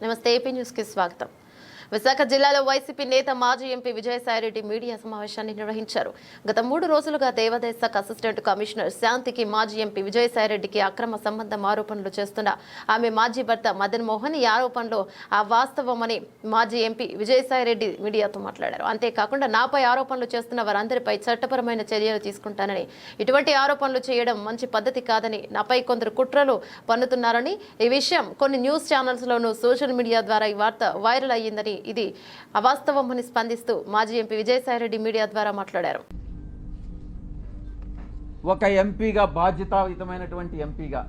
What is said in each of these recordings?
నమస్తే AP news కి స్వాగతం. విశాఖ జిల్లాలో వైసీపీ నేత మాజీ ఎంపీ విజయసాయిరెడ్డి మీడియా సమావేశాన్ని నిర్వహించారు. గత 3 రోజులుగా దేవాదాయ శాఖ అసిస్టెంట్ కమిషనర్ శాంతికి మాజీ ఎంపీ విజయసాయిరెడ్డికి అక్రమ సంబంధం ఆరోపణలు చేస్తున్న ఆమె మాజీ భర్త మదన్ మోహన్ ఈ ఆరోపణలు వాస్తవమని మాజీ ఎంపీ విజయసాయిరెడ్డి మీడియాతో మాట్లాడారు. అంతేకాకుండా నాపై ఆరోపణలు చేస్తున్న వారందరిపై చట్టపరమైన చర్యలు తీసుకుంటానని, ఇటువంటి ఆరోపణలు చేయడం మంచి పద్ధతి కాదని, నాపై కొందరు కుట్రలు పన్నుతున్నారని, ఈ విషయం కొన్ని న్యూస్ ఛానల్స్ లోనూ సోషల్ మీడియా ద్వారా ఈ వార్త వైరల్ అయ్యిందని, ఇది అవాస్తవమని స్పందిస్తూ మాజీ ఎంపీ విజయసాయిరెడ్డి మీడియా ద్వారా మాట్లాడారు. ఒక ఎంపీగా, బాధ్యతాయుతమైనటువంటి ఎంపీగా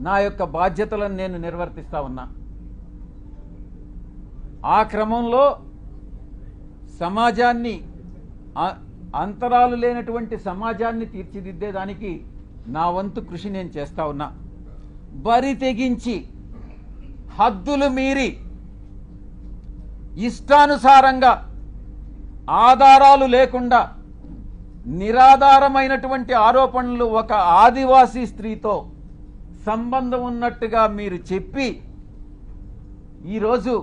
నా యొక్క బాధ్యతలను నేను నిర్వర్తిస్తా ఉన్నా. ఆ క్రమంలో సమాజాన్ని, అంతరాలు లేనటువంటి సమాజాన్ని తీర్చిదిద్దేదానికి నా వంతు కృషి నేను చేస్తా ఉన్నా. బరి తెగించి హద్దులు మీరి ఇష్టానుసారంగా ఆధారాలు లేకుండా నిరాధారమైనటువంటి ఆరోపణలు ఒక ఆదివాసీ స్త్రీతో సంబంధం ఉన్నట్టుగా మీరు చెప్పి ఈరోజు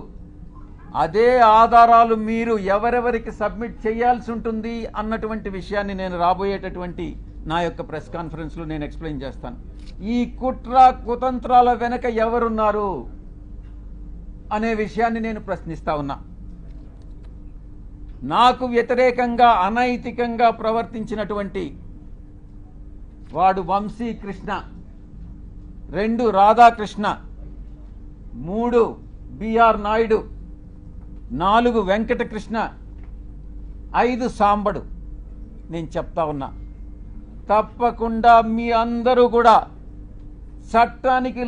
అదే ఆధారాలు మీరు ఎవరెవరికి సబ్మిట్ చేయాల్సి ఉంటుంది అన్నటువంటి విషయాన్ని నేను రాబోయేటటువంటి నా యొక్క ప్రెస్ కాన్ఫరెన్స్లో నేను ఎక్స్ప్లెయిన్ చేస్తాను. ఈ కుట్ర కుతంత్రాల వెనక ఎవరున్నారు అనే విషయాన్ని నేను ప్రశ్నిస్తా ఉన్నా. నాకు వ్యతిరేకంగా అనైతికంగా ప్రవర్తించినటువంటి వాడు వంశీకృష్ణ, 2 రాధాకృష్ణ, 3 బిఆర్ నాయుడు, 4 వెంకటకృష్ణ, 5 సాంబడు. నేను చెప్తా ఉన్నా, తప్పకుండా మీ అందరూ కూడా చట్టానికి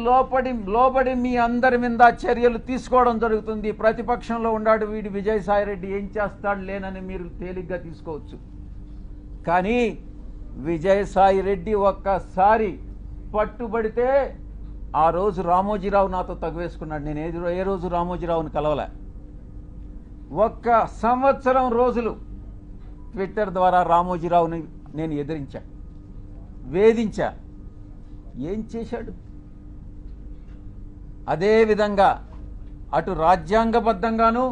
లోబడి మీ అందరి మీద చర్యలు తీసుకోవడం జరుగుతుంది. ప్రతిపక్షంలో ఉన్నాడు వీడు విజయసాయిరెడ్డి, ఏం చేస్తాడు లేనని మీరు తేలిగ్గా తీసుకోవచ్చు. కానీ విజయసాయిరెడ్డి ఒక్కసారి పట్టుబడితే ఆ రోజు రామోజీరావు నాతో తగువేసుకున్నాడు. నేను ఏ రోజు రామోజీరావుని కలవలే. 1 సంవత్సరం రోజులు ట్విట్టర్ ద్వారా రామోజీరావుని నేను ఎదిరించా, వేధించా. ఏం చేశాడు? అదేవిధంగా అటు రాజ్యాంగబద్ధంగాను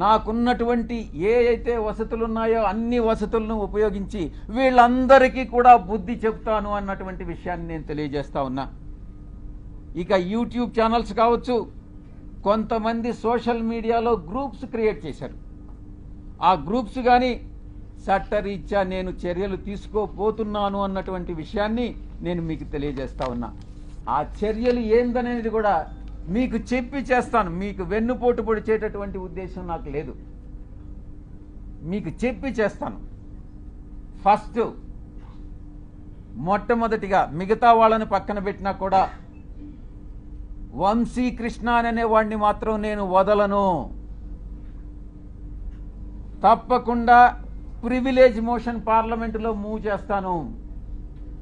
నాకున్నటువంటి ఏ అయితే వసతులు ఉన్నాయో అన్ని వసతులను ఉపయోగించి వీళ్ళందరికీ కూడా బుద్ధి చెప్తాను అన్నటువంటి విషయాన్ని నేను తెలియజేస్తా ఉన్నా. ఇక యూట్యూబ్ ఛానల్స్ కావచ్చు, కొంతమంది సోషల్ మీడియాలో గ్రూప్స్ క్రియేట్ చేశారు. ఆ గ్రూప్స్ కానీ చట్టరీత్యా నేను చర్యలు తీసుకోపోతున్నాను అన్నటువంటి విషయాన్ని నేను మీకు తెలియజేస్తా ఉన్నా. ఆ చర్యలు ఏందనేది కూడా మీకు చెప్పి చేస్తాను. మీకు వెన్నుపోటు పొడిచేటటువంటి ఉద్దేశం నాకు లేదు. మీకు చెప్పి చేస్తాను. ఫస్ట్ మొట్టమొదటిగా మిగతా వాళ్ళని పక్కన పెట్టినా కూడా వంశీకృష్ణ అనే వాడిని మాత్రం నేను వదలను. తప్పకుండా ప్రివిలేజ్ మోషన్ పార్లమెంటులో మూవ్ చేస్తాను.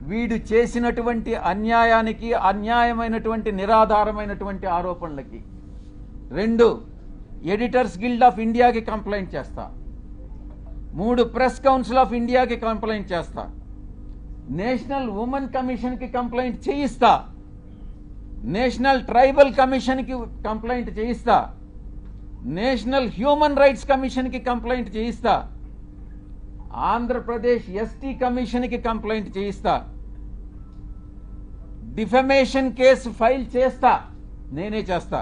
వీడు చేసినటువంటి అన్యాయానికి, అన్యాయమైనటువంటి నిరాధారమైనటువంటి ఆరోపణలకి. 2 ఎడిటర్స్ గిల్డ్ ఆఫ్ ఇండియాకి కంప్లైంట్ చేస్తా. 3 ప్రెస్ కౌన్సిల్ ఆఫ్ ఇండియాకి కంప్లైంట్ చేస్తా. నేషనల్ ఉమెన్ కమిషన్కి కంప్లైంట్ చేయిస్తా. నేషనల్ ట్రైబల్ కమిషన్కి కంప్లైంట్ చేయిస్తా. నేషనల్ హ్యూమన్ రైట్స్ కమిషన్కి కంప్లైంట్ చేయిస్తా. ఆంధ్రప్రదేశ్ ఎస్టీ కమిషన్కి కంప్లైంట్ చేయిస్తా. డిఫమేషన్ కేసు ఫైల్ చేస్తా, నేనే చేస్తా.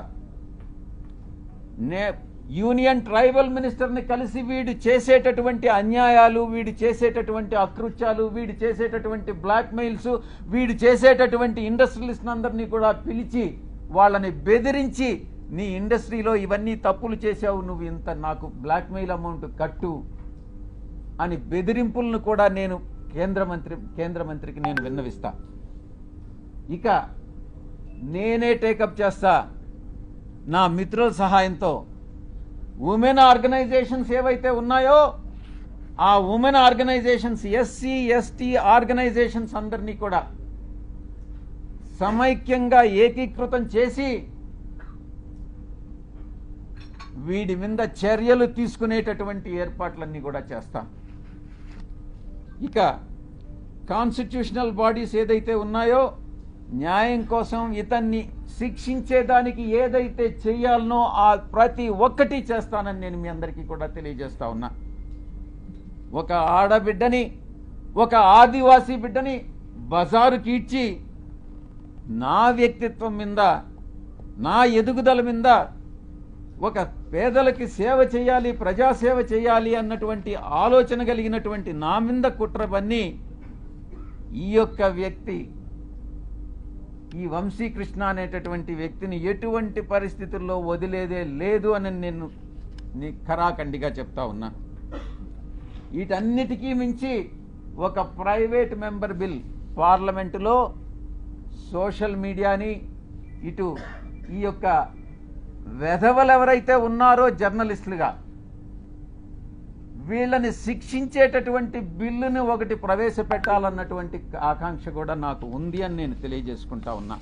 యూనియన్ ట్రైబల్ మినిస్టర్ని కలిసి వీడు చేసేటటువంటి అన్యాయాలు, వీడు చేసేటటువంటి అకృత్యాలు, వీడు చేసేటటువంటి బ్లాక్మెయిల్స్, వీడు చేసేటటువంటి ఇండస్ట్రియలిస్ట్ అందరినీ కూడా పిలిచి వాళ్ళని బెదిరించి నీ ఇండస్ట్రీలో ఇవన్నీ తప్పులు చేశావు, నువ్వు ఇంత నాకు బ్లాక్మెయిల్ అమౌంట్ కట్టు అని బెదిరింపులను కూడా నేను కేంద్ర మంత్రికి నేను విన్నవిస్తా. ఇక నేనే టేకప్ చేస్తా నా మిత్రుల సహాయంతో. ఉమెన్ ఆర్గనైజేషన్స్ ఏవైతే ఉన్నాయో ఆ women organisations, SC ST organisations అందరినీ కూడా సమైక్యంగా ఏకీకృతం చేసి వీడి మీద చర్యలు తీసుకునేటటువంటి ఏర్పాట్లన్నీ కూడా చేస్తా. ఇక కాన్స్టిట్యూషనల్ బాడీస్ ఏదైతే ఉన్నాయో న్యాయం కోసం ఇతన్ని శిక్షించేదానికి ఏదైతే చేయాలనో ఆ ప్రతి ఒక్కటి చేస్తానని నేను మీ అందరికీ కూడా తెలియజేస్తా ఉన్నా. ఒక ఆడబిడ్డని, ఒక ఆదివాసీ బిడ్డని బజారుకి ఇచ్చి నా వ్యక్తిత్వం మీద, నా ఎదుగుదల మీద, ఒక పేదలకి సేవ చేయాలి, ప్రజాసేవ చేయాలి అన్నటువంటి ఆలోచన కలిగినటువంటి నా మీద కుట్ర పన్ని ఈ యొక్క వ్యక్తి, ఈ వంశీకృష్ణ అనేటటువంటి వ్యక్తిని ఎటువంటి పరిస్థితుల్లో వదిలేదే లేదు అని నేను ఖరాఖండిగా చెప్తా ఉన్నా. వీటన్నిటికీ మించి ఒక ప్రైవేట్ మెంబర్ బిల్ పార్లమెంటులో సోషల్ మీడియాని, ఇటు ఈ యొక్క వెధవలు ఎవరైతే ఉన్నారో జర్నలిస్టులుగా వీళ్ళని శిక్షించేటటువంటి బిల్లుని ఒకటి ప్రవేశపెట్టాలన్నటువంటి ఆకాంక్ష కూడా నాకు ఉంది అని నేను తెలియజేసుకుంటా ఉన్నా.